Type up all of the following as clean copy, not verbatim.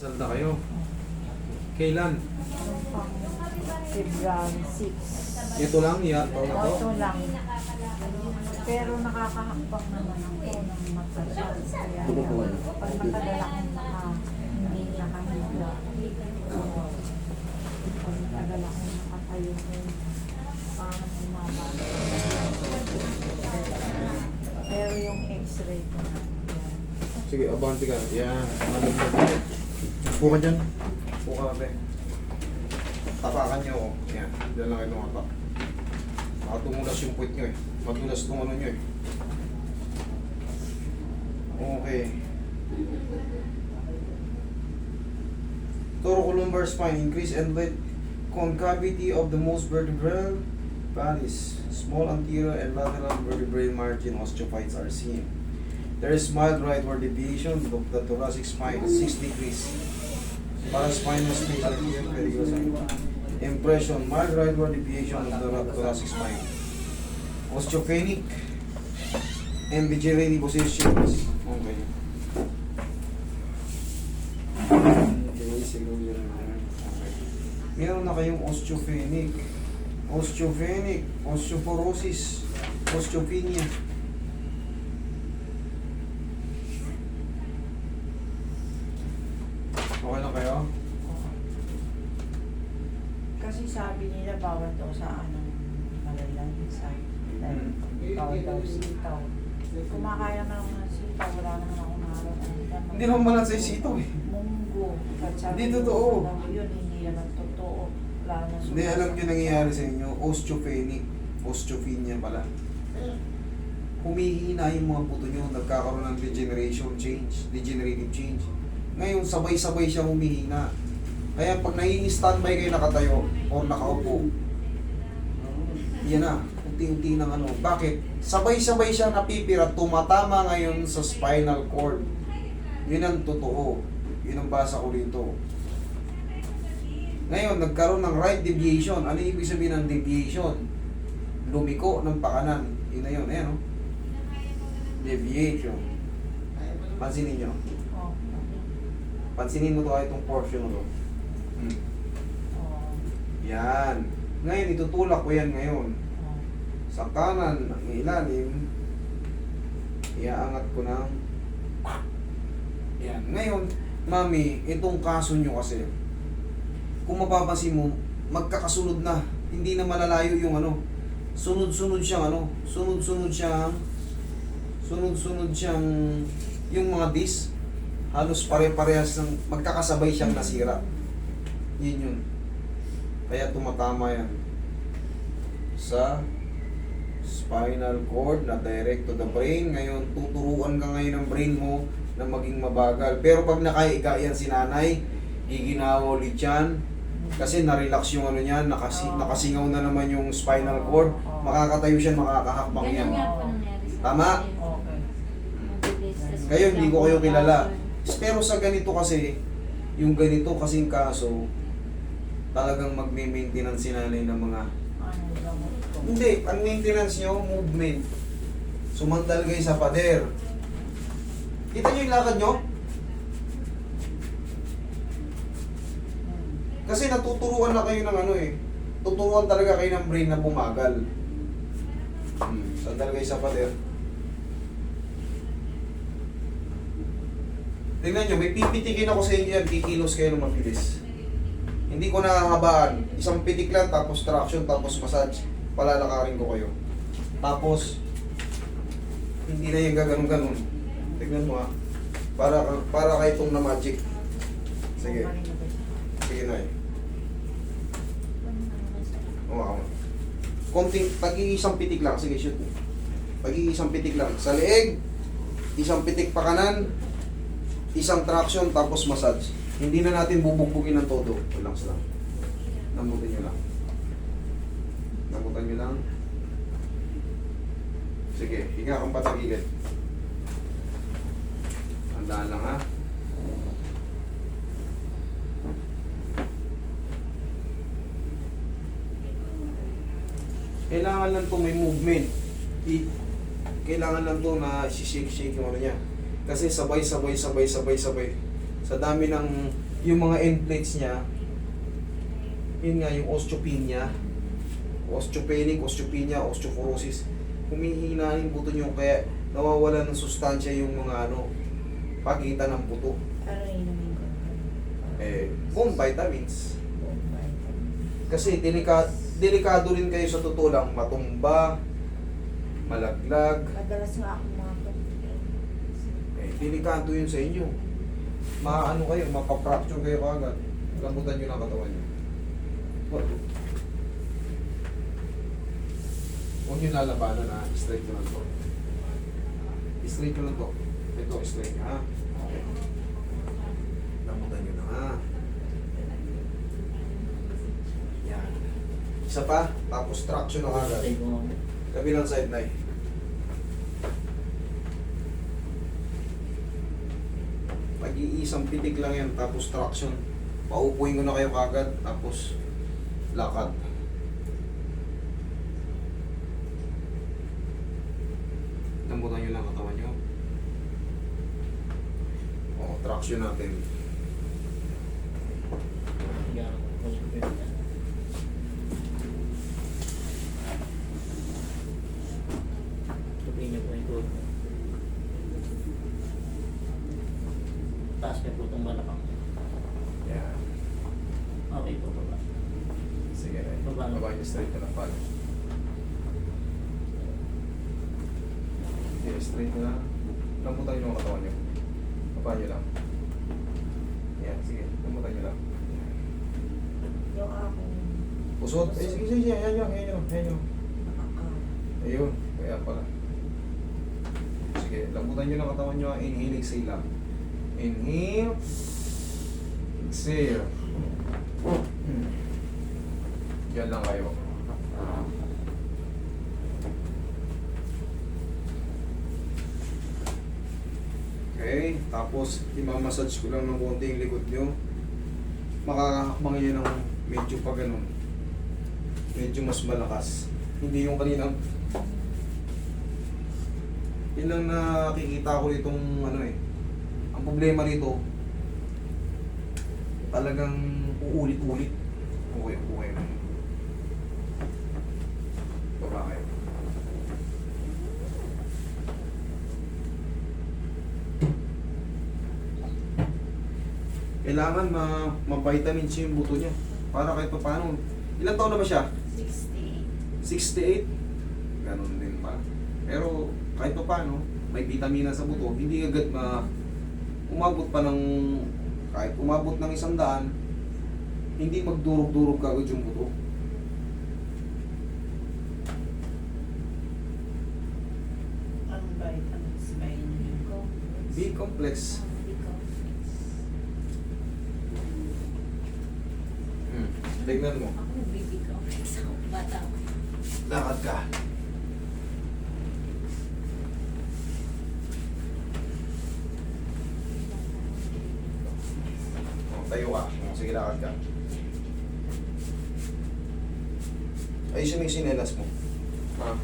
Sal na kayo. Kailan? February 6. Ito lang, yan. O, ito lang. Pero nakakahakbang naman ako ng matagal. Kaya pag matagal akong hindi nakahiga. Pag matagal akong nakatayo parang bumaba. Pero yung x-ray ko na. Yan. Sige, abante ka. Yan. Upo ka dyan. Upo ka natin. Tapakan nyo ako. Yan. Diyan lang kayo tumapak. Tumulas yung puwit nyo eh. Madulas itong ano nyo eh. Okay. Thoracolumbar spine. Increase and light concavity of the most vertebral valleys. Small anterior and lateral vertebrae margin osteophytes are seen. There is mild rightward deviation of the thoracic spine, 6 degrees. Paraspinal space are here, very good. Impression, mild rightward deviation of the thoracic spine. Osteopenic and degenerative positions. Okay. Okay, siguro yun. Okay. Meron na kayong osteopenic, osteoporosis, osteopenia. Okay lang kayo? Kasi sabi nila bawal daw sa malalaysa. Dahil bawal daw sitaw. Kumakain naman ako ng sitaw, wala naman ako naharap. Hindi naman malan sa isito eh. Munggo. Hindi totoo. Yun, hindi naman totoo. Wala na Hindi, alam nyo nangyayari sa inyo, osteopenic, osteopenia pala. Humihina yung mga buto nyo, nagkakaroon ng degenerative change. Ngayon, sabay-sabay siya humihina. Kaya pag nai-standby kayo nakatayo o nakaupo, yan na, unti-unti ng ano. Bakit? Sabay-sabay siya napipira, tumatama ngayon sa spinal cord. Yun ang totoo. Yun ang basa ko rito. Ngayon, nagkaroon ng right deviation. Ano ibig sabihin ng deviation? Lumiko ng pakanan. Yun na yun. Ayan, oh. Deviation. Pansinin nyo. Oh. Pansinin mo to ay itong portion mo to. Oh. Yan. Ngayon, itutulak ko yan ngayon. Oh. Sa kanan, ang ilalim, iaangat ko ng yan. Ngayon, mami, itong kaso nyo kasi, kung mapapansin mo, magkakasunod na. Hindi na malalayo yung ano. Sunod-sunod siyang ano. Sunod-sunod siyang yung mga disc. Halos pare-parehas ng magkakasabay siyang nasira. Yun. Kaya tumatama yan sa spinal cord na direct to the brain. Ngayon, tuturuan ka ngayon ng brain mo na maging mabagal. Pero pag nakaiga yan si nanay, giginawa ulit yan. Kasi na-relax yung ano niyan, nakasingaw na naman yung spinal cord. Makakatayo siya, makakahakbang yan. Ganun nga po nangyari sa Tama? akin. Okay. Mabilis sa Ngayon, hindi ko kayo kilala. hospital. Pero sa ganito kasi, yung ganito kasing kaso, talagang magme-maintenance si nanay ng mga... Ano gamot ko? Hindi, ang maintenance nyo, movement. Sumantal kayo sa pader. Kita nyo yung lakad nyo? Kasi natuturuan na kayo ng ano eh. Tuturuan talaga kayo ng brain na bumagal. Sandal kayo sa pader. Tingnan nyo, may pipitikin ako sa inyo yan, kikilos kayo ng mabilis. Hindi ko nakahabaan. Isang pitik lang, tapos traction, tapos massage. Palalakarin ko kayo. Tapos, hindi na yung gaganon-ganon. Tignan mo ha. Para kayo itong na magic. Sige. Sige na eh. Umawa mo. Konting, pag-iisang pitik lang. Sige, shoot mo. Pag-iisang pitik lang. Sa leeg, isang pitik pa kanan, isang traction, tapos massage. Hindi na natin bubugbugin ng todo. Relax lang. Namutin nyo lang. Namutan nyo lang. Sige, higa kang patagilid. Tandaan lang ha. Kailangan lang to may movement. Kailangan lang to na shake yung ano niya. Kasi sabay. Sa dami ng yung mga end plates niya, yun nga, yung osteopenia, osteopenic, osteopenia, osteoporosis, humihina yung buto nyo, kaya nawawala ng sustansya yung mga pagitan ng buto. Pero inumin ko. Bone vitamins. Kasi delikado rin kayo sa totoo lang, matumba, malaglag. Madalas nga ako mga Delikado yun sa inyo. Maano kayo, mapapracture kayo agad. Lambutan nyo ng katawan nyo. Huwag nyo lalabanan ha, straight nyo lang to. Straight nyo lang to. Ito, straight ha. Okay. Lambutan nyo na ha. Yan. Isa pa, tapos traction na agad. Kabilang side na eh. Pag-iisang pitik lang yan, tapos traction. Paupuin ko na kayo kagad, tapos lakad. Lambutan nyo lang katawan nyo. O, traction natin. Sabihin niyo po ito. Taas niyo po itong balakang. Yan. Okay po, baba. Sige, Baba. baba nyo straight na lang pala. Okay, straight na lang. Lambutan nyo ang katawan nyo. Baba nyo lang. Yan, sige. Lambutan nyo lang. yung ako. Pusot. Sige, sige, sige. Ayan nyo, ayan nyo, ayan nyo. Ayun, kaya pala. Sige, lambutan nyo ng katawan nyo. Inhale, exhale lang. Inhale. Exhale. Yan lang kayo. Okay, tapos imamassage ko lang ng konti yung likod nyo. Makakahakbang yan ng medyo pa ganun. Medyo mas malakas. Hindi yung kaninang. Yun lang nakikita ko nitong ang problema nito, talagang uulit-ulit. Okay, okay. Baba kayo. Kailangan ma-vitamin C yung buto niya. Para kahit pa paano. Ilang taon na ba siya? 68. 68? Ganon din pa. Pero kahit pa paano, may vitamina sa buto. Hindi agad umabot pa ng, kahit umabot ng 100, hindi magdurog-durog ka agad yung buto. Ang vitamins ba inumin ko? B-complex. Tignan mo. Ako nagbibigay sa bata ko. Lakad ka. Tayo ka. Sige, lakad ka. Ayusin mo yung sinelas mo. Ha?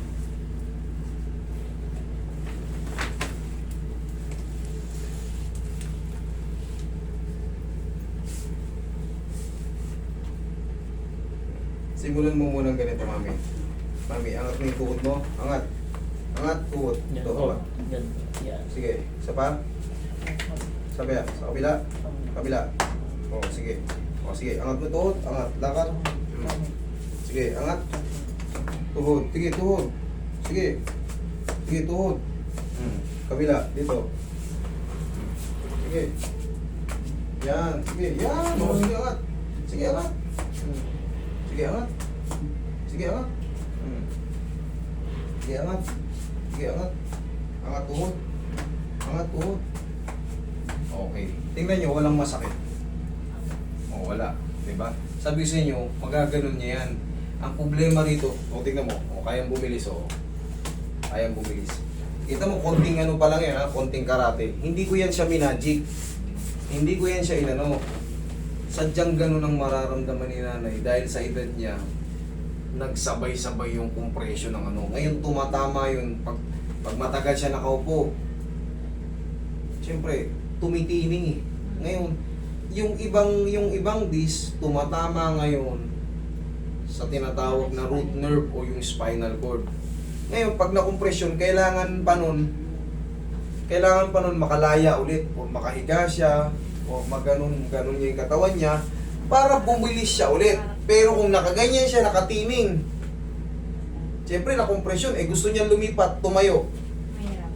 Simulan mo muna ganito, mami. Mami, angat mo yung tuhod mo. Angat. Angat, tuhod. Yan Ito, po. ba? Yan. Yan. Sige, isa pa. Sabi ya, sa kabila. Kabila. O, sige. O, sige, angat mo tuhod. Angat, lakad. Sige, angat. Tuhod. Sige, tuhod. Sige. Sige, tuhod. Kabila, dito. Sige. Yan, sige. Yan. O, sige, angat. Sige, angat. Sige, angat. Sige, angat. Sige, angat. Sige, angat. Angat tuhod. Angat tuhod. Okay. Tingnan nyo, walang masakit. O, wala. Diba? Sabi sa inyo, magaganon niya yan. Ang problema rito, o tingnan mo, o kayang bumilis, o. Kayang bumilis. Kita mo, konting ano pa lang yan, ha? Konting karate. Hindi ko yan siya minagic. Hindi ko yan siya inano. Sadyang ganun ang mararamdaman ni nanay dahil sa edad niya, nagsabay-sabay yung compression ng ano. Ngayon tumatama yun pag matagal siya nakaupo. Siyempre, tumitining eh. Ngayon, yung ibang disc tumatama ngayon sa tinatawag na root nerve o yung spinal cord. Ngayon, pag na-compression, kailangan pa nun makalaya ulit o makahiga siya o maganon niya yung katawan niya para bumilis siya ulit. Pero kung nakaganyan siya, nakatining, siyempre na-compression, gusto niya lumipat, tumayo. Mahirap.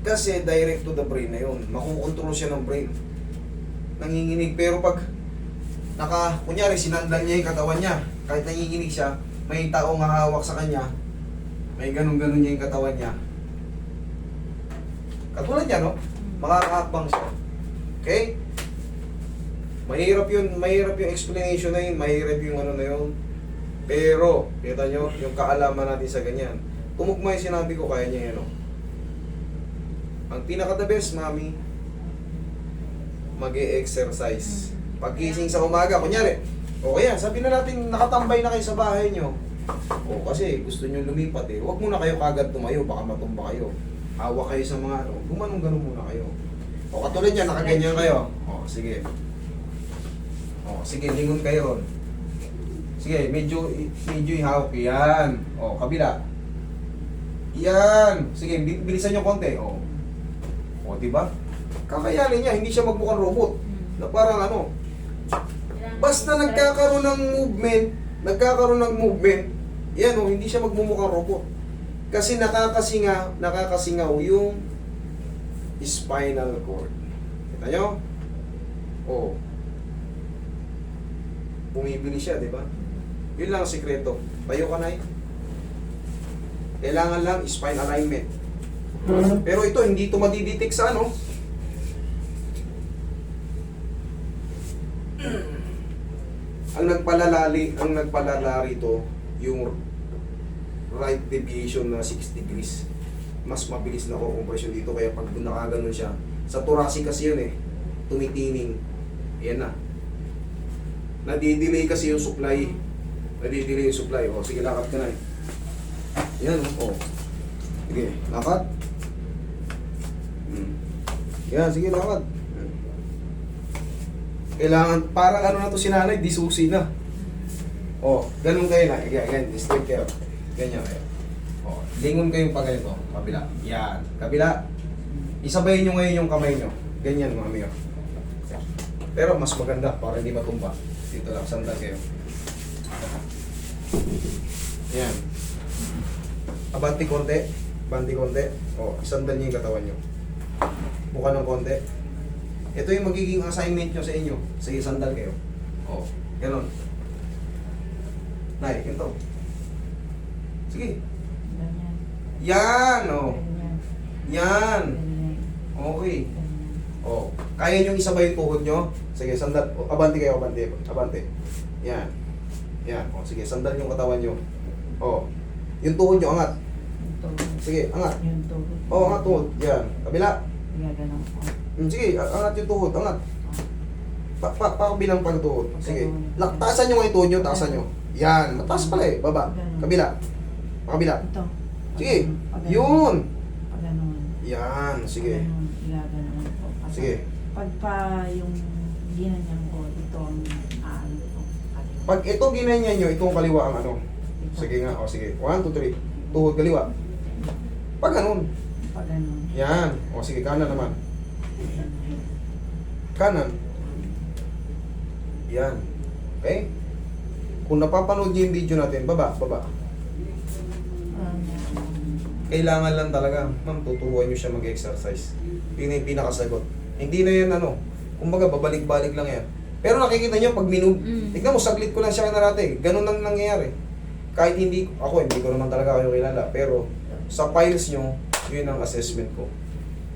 Kasi direct to the brain na yun. Makukontrol siya ng brain. Nanginginig. Pero pag kunyari, sinandan niya yung katawan niya, kahit nanginginig siya, may taong hahawak sa kanya, may ganun-ganun niya yung katawan niya. Katulad niya, no? Makakakbang siya. Okay? Mahirap yung explanation na yun, mahirap yung ano na yun. Pero, kita nyo, yung kaalaman natin sa ganyan. Tumugma yung sinabi ko, kaya niya yun, no? Ang pinaka-the best, mami, mag-e-exercise. Pagkising sa umaga, kunyari, o kaya, sabi na natin, nakatambay na kayo sa bahay nyo. O kasi, gusto nyo lumipat huwag muna kayo kagad tumayo, baka matumba kayo. Hawak kayo sa mga, gumanong-ganon muna kayo. O katulad yan, nakaganyan kayo. O, sige. O, sige, lingon kayo ron. Sige, medyo ihawak. Yan. O, kabila. Yan. Sige, bilisan nyo konti. O, diba? Kakayanin niya, hindi siya magmukhang robot. Na parang ano, basta nagkakaroon ng movement, yan hindi siya magmumukhang robot. Kasi nakakasingaw yung spinal cord. Kita nyo? Oh. Bumibili siya, di ba? Yun lang ang sikreto. Tayo ka na Kailangan lang spine alignment. Pero ito, hindi ito madidetect sa ano. Ang nagpalala rito, yung right deviation na 6 degrees. Mas mabilis na compression dito, kaya pag nakaganon siya, sa thoracic kasi yun tumitining. Yan na. Nadidelay kasi yung supply. O, sige, lakad ka na Yan, o. Sige, lakad. Yan, sige, lakad. Kailangan, parang ano na to si nanay, disusi na. O, ganun kayo na. Ganyan, straight kayo. Ganyan kayo. O, lingon kayong pa ganito. Kabila. Yan. Kabila. Isabayin nyo ngayon yung kamay nyo. Ganyan, mga amigo. Pero mas maganda para hindi matumba. Dito lang, sandal kayo. Yan. Abanti konti. O, sandal nyo yung katawan nyo. Buka ng konti. Ito yung magiging assignment nyo sa inyo. Sige, sandal kayo. O, ganun. Nay, ganito. Sige. Ganyan. Yan, o. Ganyan. Yan. Ganyan. Okay. Ganyan. O, kaya nyo isabay yung tuhod nyo? Sige, sandal. O, abante kayo, abante. Yan. Yan. O, sige, sandal yung katawan nyo. O, yung tuhod nyo, angat. Yung tuhod. Sige, angat. Yung tuhod. O, angat tuhod. Yan. Kabila. Gaganon ko. Sige, angat yung tuhod, angat. Pakabilang pag tuhod. Sige. Taasan nyo nga yung tuhod nyo, taasan nyo. Yan, mataas pala baba. Kabila. Pakabila. Ito. Sige. Paganon. Yun. Paganon. Yan, sige. Paganon. Gaganon ko. Sige. Pagpa yung ginanyan ko, ito ang aano ko. Pag ito ginanyan nyo, itong kaliwa ang ano. Ito. Sige nga, o sige. 1, 2, 3. Tuhod kaliwa. Pag ganun. Paganon. Yan. O sige, kanan naman. Kanan. Yan. Okay? Kung napapanood nyo yung video natin, baba. Kailangan lang talaga, ma'am, tuturuan nyo siya mag-exercise. Yun na yung pinakasagot. Hindi na yan kumbaga babalik-balik lang yan. Pero nakikita nyo, pag tignan mo, saglit ko lang siya kanarate. Ganun lang nangyayari. Kahit hindi ko naman talaga kayo kilala. Pero sa files nyo, yun ang assessment ko.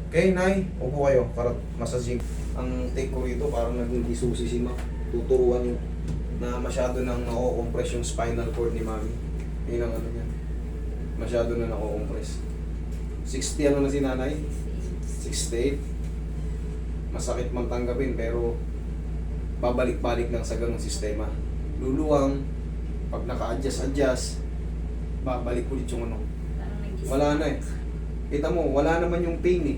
Okay, Nay, upo kayo para masasig. Ang take ko rito, parang naging isusi si Ma. Tuturuan nyo na masyado nang nako-compress yung spinal cord ni Mami. Yun ang ano niya. Masyado na nako-compress. 60 na si Nanay? 68. Masakit man tanggapin pero babalik-balik lang sa ganung sistema. Luluwang, pag naka-adjust, babalik ulit yung ano. Parang Wala na Kita mo, wala naman yung pain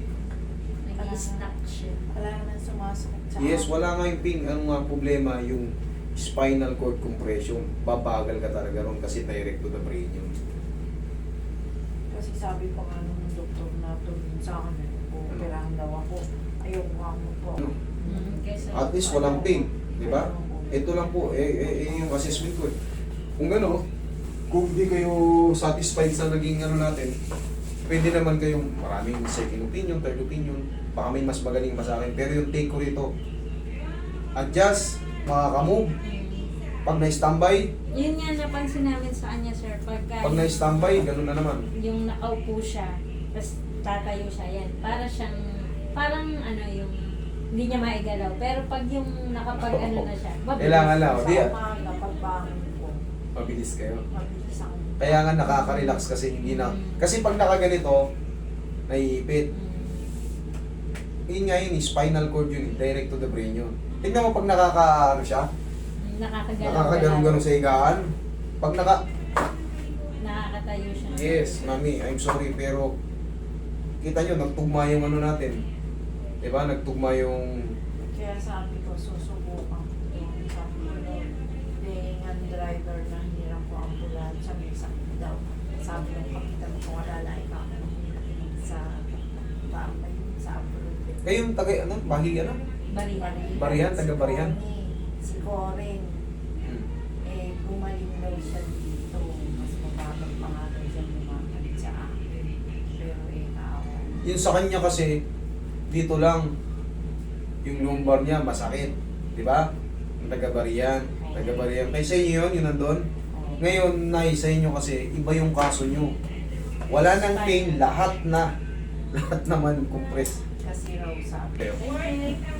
Nag-i-stuck siya. Wala naman sumasakit sa Yes, wala nga yung pain. Ang nga problema, yung spinal cord compression. Babagal ka talaga ron kasi direct to the brain yun. Kasi sabi pa nga nung doktor na tumingin sa akin, operahan daw ako. Ayoko nga mo po. Ano? Kesa At least walang pain, di ba? Ito lang po, yung assessment ko. Kung gano'n, kung di kayo satisfied sa naging ano natin, pwede naman kayong maraming second opinion, third opinion, baka may mas magaling pa sa akin. Pero yung take ko rito, adjust, makakamove, pag na-standby, Yun nga napansin namin sa kanya, sir. Pagka pag na-standby, gano'n na naman. yung nakaupo siya, tapos tatayo siya, yan. Para siyang, parang ano yung, hindi niya maigalaw. Pero pag yung nakapag ano na siya, Kailangan lang, Sa di, umaga, pagbangon ko, mabilis kayo. mabilis ako. Kaya nga nakaka-relax kasi hindi na, kasi pag nakaganito, naiipit. Yun nga yun, spinal cord yun, direct to the brain yun. Tignan mo pag nakaka, ano siya, nakakaganon-ganon sa higaan. Pag Nakakatayo siya. yes, mami, I'm sorry, pero kita nyo, nagtugma yung ano natin. Diba? Nagtugma yung, Kaya sabi ko, susubukan ko. Sabi ko, being a driver na hirap ko ambulansya, may sakit daw. Sabi ko, pakita mo kung alalay ka ako sa tambay, sa abroad. kayong taga, ano, bahi, ano? Barihan. Barihan, taga Barihan. Si Corin, Hmm. gumaling daw siya dito. Mas mabagal pa nga daw siya lumapit sa akin. Pero naawa. Yun sa kanya kasi, dito lang, yung lumbar niya masakit. Diba? Yung taga-Barihan. Taga-Barihan. Kaya sa inyo yun, yun nandun. Ngayon, Nay, sa inyo kasi, iba yung kaso nyo. Wala nang pain, lahat na. Lahat naman compress. Kasi raw sabi. Pero, Okay.